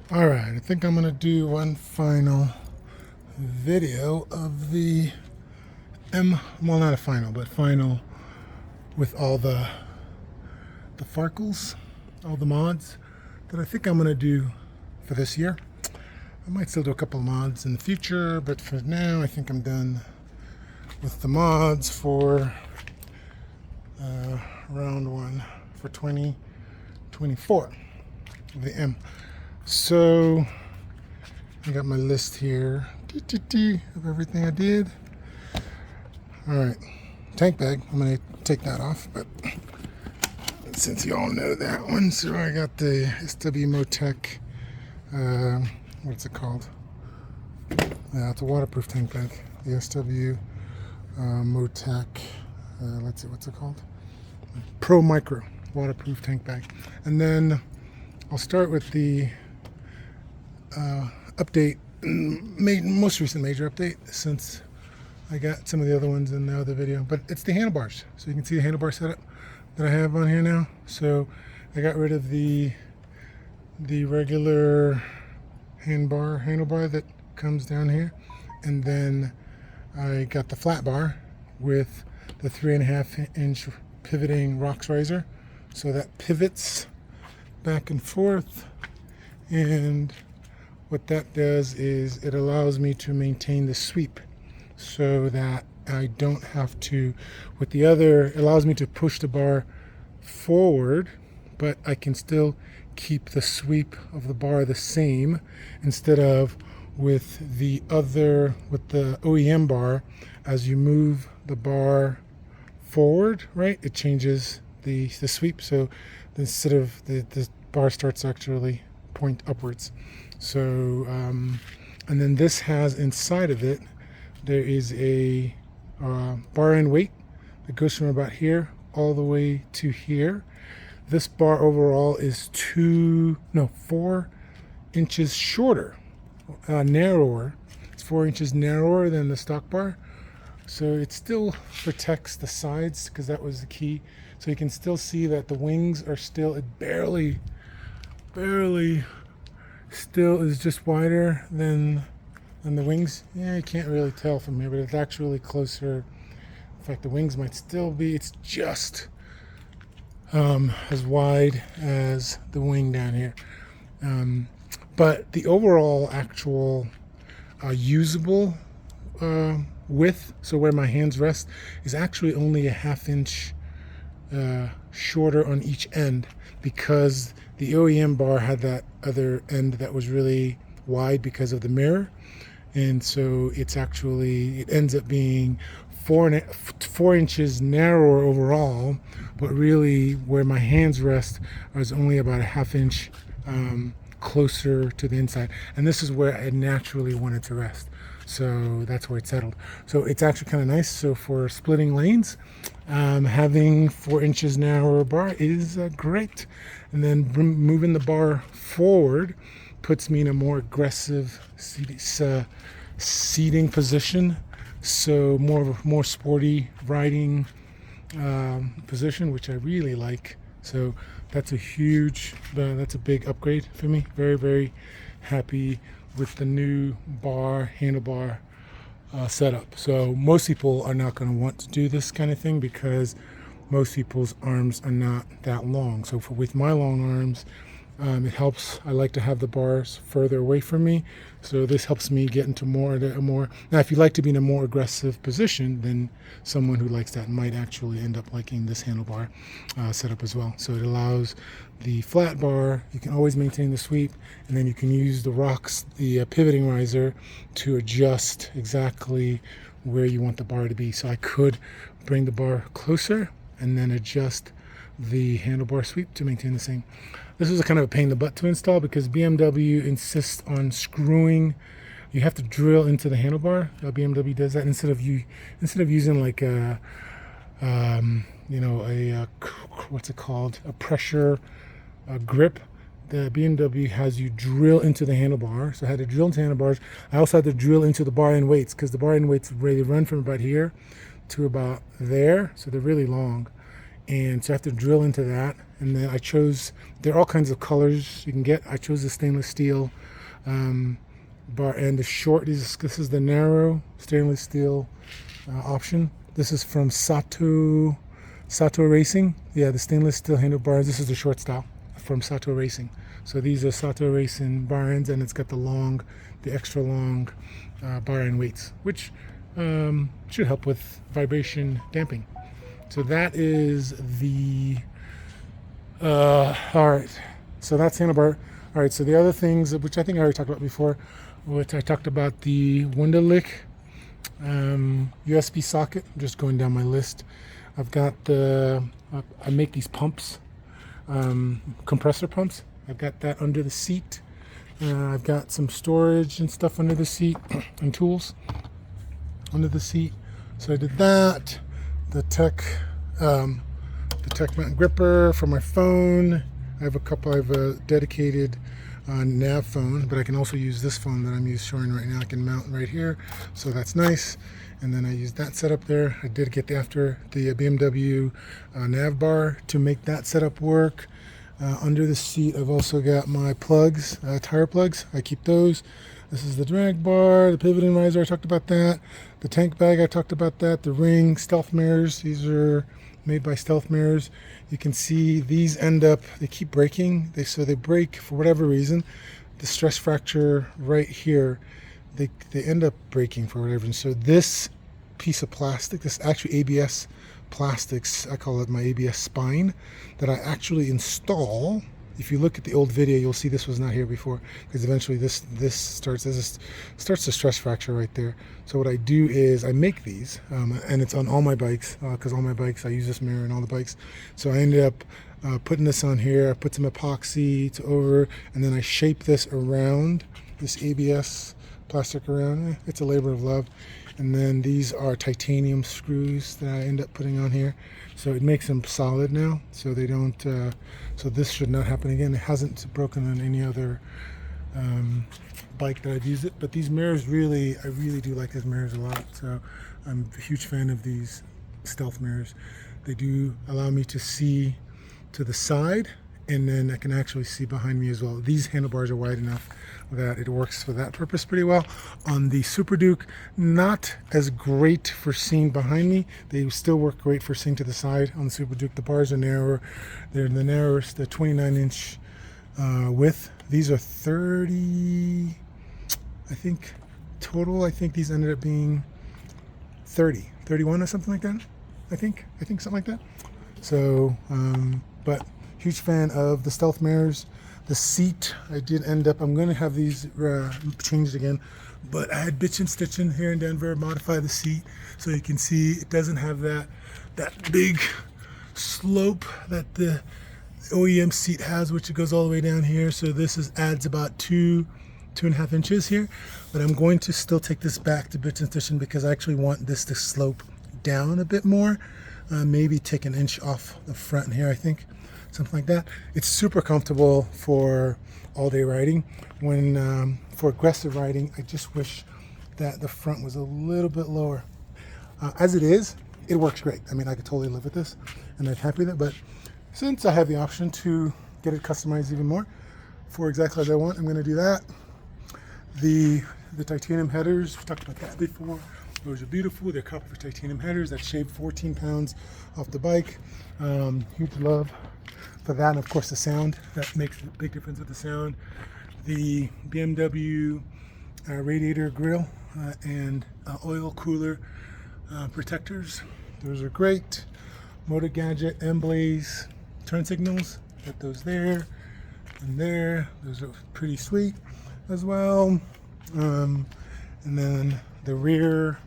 Alright, I think I'm going to do one final video of the well, not a final, but final with all the Farkles, all the mods that I think I'm going to do for this year. I might still do a couple of mods in the future, but for now I think I'm done with the mods for round one for 2024 of the M. So I got my list here of everything I did. All right, tank bag, I'm gonna take that off, but since you all know that one, so I got the SW Motec, what's it called? It's a waterproof tank bag. The SW Motec, let's see, what's it called? Pro Micro waterproof tank bag. And then I'll start with the update, most recent major update, since I got some of the other ones in the other video, but it's the handlebars. So you can see the handlebar setup that I have on here now. So I got rid of the regular handlebar that comes down here, and then I got the flat bar with the 3.5-inch pivoting rocks riser, so that pivots back and forth. And what that does is it allows me to maintain the sweep, so that I don't have to, with the other, it allows me to push the bar forward, but I can still keep the sweep of the bar the same, instead of with the OEM bar, as you move the bar forward, right, it changes the sweep. So instead of the bar starts to actually point upwards. So and then this has inside of it, there is a bar end weight that goes from about here all the way to here. This bar overall is 4 inches shorter, narrower. It's 4 inches narrower than the stock bar. So it still protects the sides, because that was the key. So you can still see that the wings are still, it barely still is just wider than the wings. Yeah, you can't really tell from here, but it's actually closer. In fact, the wings might still be, it's just as wide as the wing down here. But the overall actual usable width, so where my hands rest, is actually only a 1/2 inch shorter on each end, because the OEM bar had that other end that was really wide because of the mirror. And so it ends up being 4 inches narrower overall, but really where my hands rest is only about a 1/2 inch closer to the inside. And this is where I naturally wanted to rest. So that's where it settled. So it's actually kind of nice. So for splitting lanes, having 4 inches narrower bar is great. And then moving the bar forward puts me in a more aggressive seating position. So more sporty riding position, which I really like. So that's that's a big upgrade for me. Very, very happy with the new handlebar setup. So most people are not going to want to do this kind of thing, because most people's arms are not that long. So with my long arms, it helps. I like to have the bars further away from me, so this helps me get into more. Now, if you like to be in a more aggressive position, then someone who likes that might actually end up liking this handlebar setup as well. So it allows the flat bar. You can always maintain the sweep, and then you can use the rocks, the pivoting riser, to adjust exactly where you want the bar to be. So I could bring the bar closer and then adjust the handlebar sweep to maintain the same. This was a kind of a pain in the butt to install, because BMW insists on screwing. You have to drill into the handlebar. BMW does that instead of using like what's it called, a pressure grip. The BMW has you drill into the handlebar. So I had to drill into handlebars. I also had to drill into the bar end weights, because the bar end weights really run from about here to about there. So they're really long. and so I have to drill into that. And then I chose, there are all kinds of colors you can get. I chose the stainless steel bar, and the short, this is the narrow stainless steel option. This is from Sato Racing. Yeah, the stainless steel handlebars. This is the short style from Sato Racing. So these are Sato Racing bar ends, and it's got the extra long bar end weights, which should help with vibration damping. So that is the all right. So that's handlebar. All right. So the other things, which I think I already talked about before, which I talked about the window lick USB socket. I'm just going down my list. I've got I make these pumps, compressor pumps. I've got that under the seat. I've got some storage and stuff under the seat and tools under the seat. So I did that. The Tech Mountain gripper for my phone. I have a dedicated nav phone, but I can also use this phone that I'm showing right now. I can mount right here, so that's nice. And then I used that setup there. I did get the BMW nav bar to make that setup work. Under the seat, I've also got my plugs, tire plugs. I keep those. This is the drag bar, the pivoting riser, I talked about that. The tank bag, I talked about that. The ring, stealth mirrors, these are made by Stealth Mirrors. You can see these they keep breaking. So they break for whatever reason. The stress fracture right here, they end up breaking for whatever reason. So this piece of plastic, this actually ABS plastics, I call it my ABS spine, that I actually install. If you look at the old video, you'll see this was not here before, because eventually this starts the stress fracture right there. So what I do is I make these, and it's on all my bikes, because all my bikes I use this mirror in all the bikes. So I ended up putting this on here. I put some epoxy over, and then I shape this around this ABS plastic around. It's a labor of love. And then these are titanium screws that I end up putting on here. So it makes them solid now, so they don't, so this should not happen again. It hasn't broken on any other bike that I've used it. But these mirrors I really do like these mirrors a lot. So I'm a huge fan of these Stealth mirrors. They do allow me to see to the side, and then I can actually see behind me as well. These handlebars are wide enough that it works for that purpose pretty well. On the Super Duke, not as great for seeing behind me. They still work great for seeing to the side. On the Super Duke, the bars are narrower. They're the narrowest, the 29-inch width. These are 30, I think, total. I think these ended up being 31 or something like that. I think something like that. So, but huge fan of the Stealth mirrors. The seat, I did end up, I'm going to have these changed again, but I had bitchin' stitching here in Denver, modify the seat so you can see it doesn't have that big slope that the OEM seat has, which it goes all the way down here. So this adds about 2.5 inches here, but I'm going to still take this back to bitchin' stitching because I actually want this to slope down a bit more, maybe take an inch off the front here, I think. Something like that. It's super comfortable for all-day riding. When for aggressive riding, I just wish that the front was a little bit lower. As it is, it works great. I mean, I could totally live with this, and I'm happy with it. But since I have the option to get it customized even more for exactly as I want, I'm going to do that. The titanium headers, we talked about that before. Those are beautiful. They're copper titanium headers that shave 14 pounds off the bike. Huge love for that, and of course the sound, that makes a big difference with the sound. The BMW radiator grill and oil cooler protectors, those are great. Motor Gadget M-Blaze turn signals, got those there and there. Those are pretty sweet as well. And then the rear,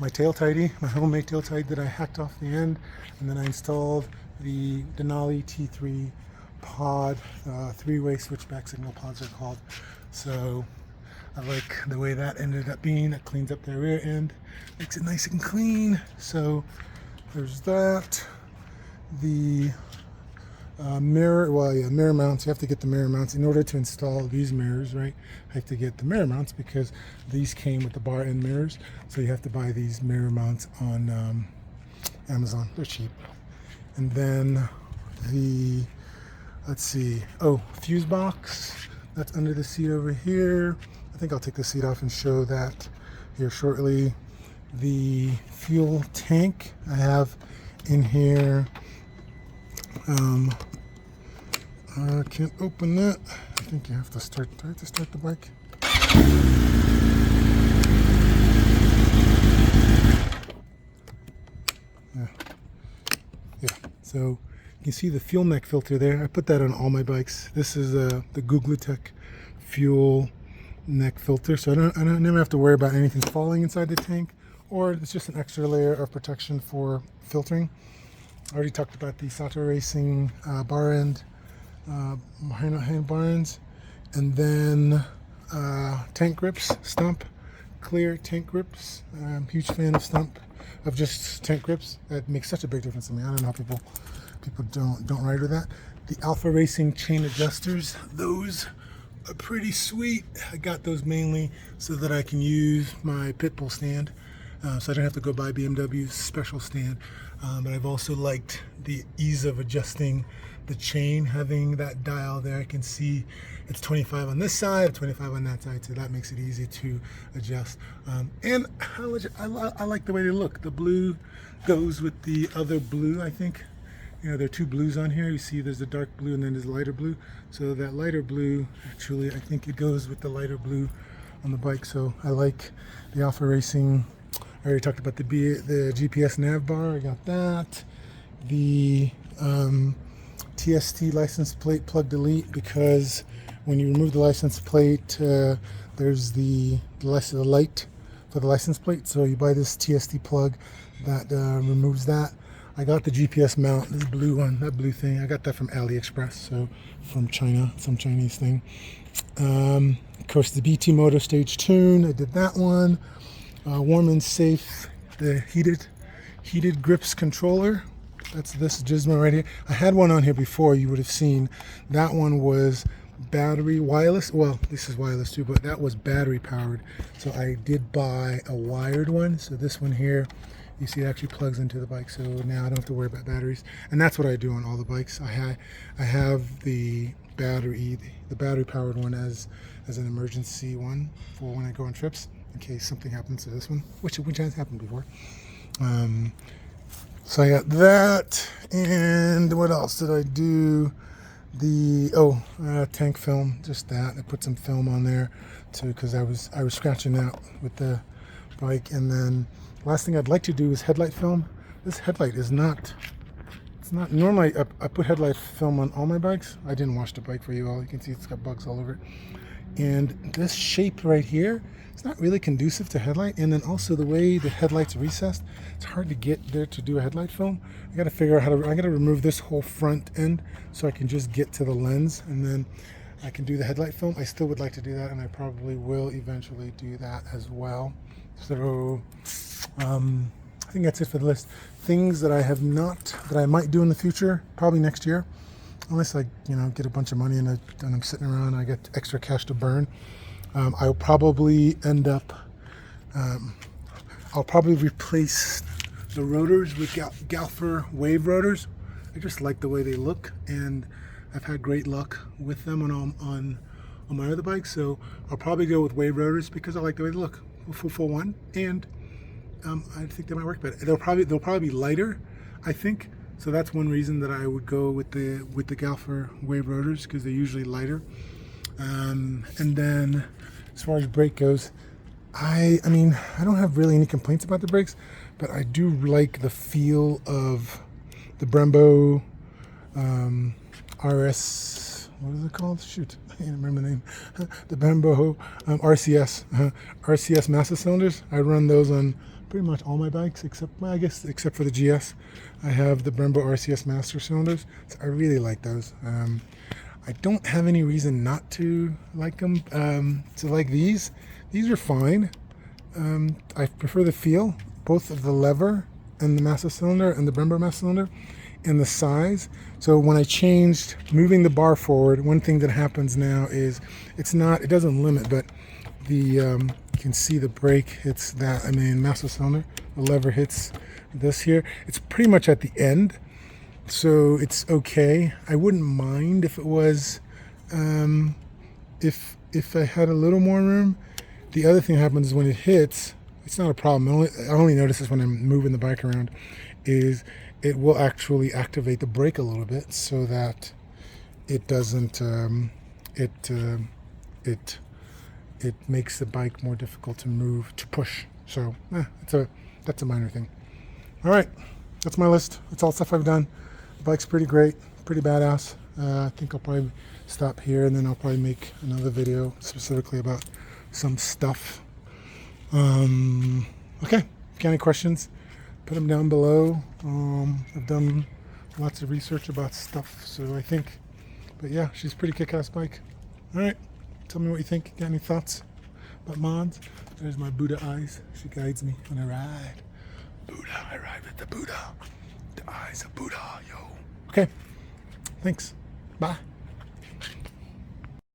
my tail tidy, my homemade tail tidy that I hacked off the end, and then I installed the Denali T3 pod, three-way switchback signal pods are called. So I like the way that ended up being. It cleans up the rear end, makes it nice and clean. So there's that. The mirror mounts. You have to get the mirror mounts in order to install these mirrors, right? I have to get the mirror mounts because these came with the bar end mirrors. So you have to buy these mirror mounts on Amazon. They're cheap. And then the, let's see, oh, fuse box, that's under the seat over here. I think I'll take the seat off and show that here shortly. The fuel tank I have in here. I can't open that. I think you have to start, do I have to start the bike? Yeah, so you can see the fuel neck filter there. I put that on all my bikes. This is the Googletech fuel neck filter, so I never have to worry about anything falling inside the tank, or it's just an extra layer of protection for filtering. I already talked about the Sato Racing bar end, handlebar ends, and then tank grips, Stump clear tank grips. I'm a huge fan of Stump, of just tank grips. That makes such a big difference to me. I don't know how people don't ride with that. The Alpha Racing chain adjusters, those are pretty sweet. I got those mainly so that I can use my pit bull stand, so I don't have to go buy BMW's special stand. But I've also liked the ease of adjusting the chain, having that dial there. I can see it's 25 on this side, 25 on that side, so that makes it easy to adjust. And I like the way they look. The blue goes with the other blue, I think. You know, there are two blues on here. You see there's a dark blue and then there's a lighter blue. So that lighter blue, actually, I think it goes with the lighter blue on the bike. So I like the Alpha Racing. I already talked about the GPS nav bar. I got that. The TST license plate plug delete, because when you remove the license plate, there's the light for the license plate. So you buy this TST plug that removes that. I got the GPS mount, this blue one, that blue thing. I got that from AliExpress, so from China, some Chinese thing. Of course, the BT Moto Stage Tune, I did that one. Warm and Safe, the heated grips controller. That's this gizmo right here. I had one on here before, you would have seen. That one was battery wireless. Well, this is wireless too, but that was battery powered. So I did buy a wired one. So this one here, you see it actually plugs into the bike, so now I don't have to worry about batteries. And that's what I do on all the bikes. I have the battery powered one as an emergency one for when I go on trips, in case something happens to this one, which has happened before. So I got that, and what else did I do? The tank film, just that. I put some film on there too, because I was scratching out with the bike. And then last thing I'd like to do is headlight film. This headlight is not, it's not, normally I put headlight film on all my bikes. I didn't wash the bike for you all. You can see it's got bugs all over it. And this shape right here, it's not really conducive to headlight. And then also the way the headlight's recessed, it's hard to get there to do a headlight film. I got to figure out I got to remove this whole front end so I can just get to the lens, and then I can do the headlight film. I still would like to do that, and I probably will eventually do that as well. So I think that's it for the list. Things that I might do in the future, probably next year, unless I get a bunch of money and I'm sitting around and I get extra cash to burn. I'll probably end up, I'll probably replace the rotors with Galfer wave rotors. I just like the way they look, and I've had great luck with them on my other bikes. So I'll probably go with wave rotors because I like the way they look. For one, and I think they might work better. They'll probably be lighter, I think. So that's one reason that I would go with the Galfer wave rotors, because they're usually lighter. And then as far as brake goes, I don't have really any complaints about the brakes, but I do like the feel of the Brembo RS. What is it called? Shoot, I can't remember the name. The Brembo RCS master cylinders. I run those on pretty much all my bikes, except for the GS. I have the Brembo RCS master cylinders. So I really like those. I don't have any reason not to like them. To like these are fine. I prefer the feel, both of the lever and the master cylinder and the Brembo master cylinder, and the size. So when I changed moving the bar forward, one thing that happens now is it doesn't limit, but you can see the brake hits master cylinder. The lever hits this here. It's pretty much at the end. So it's okay. I wouldn't mind if it was, if I had a little more room. The other thing that happens is when it hits, it's not a problem. I only notice this when I'm moving the bike around, is it will actually activate the brake a little bit so that it doesn't, it makes the bike more difficult to move, to push. So that's a minor thing. All right, that's my list. That's all stuff I've done. The bike's pretty great, pretty badass. I think I'll probably stop here and then I'll probably make another video specifically about some stuff. Okay, if you got any questions, put them down below. I've done lots of research about stuff, so I think, but yeah, she's a pretty kick-ass bike. All right, tell me what you think. Got any thoughts about mods? There's my Buddha eyes. She guides me when I ride. Buddha, I ride with the Buddha. The eyes of Buddha, yo. Okay, thanks. Bye.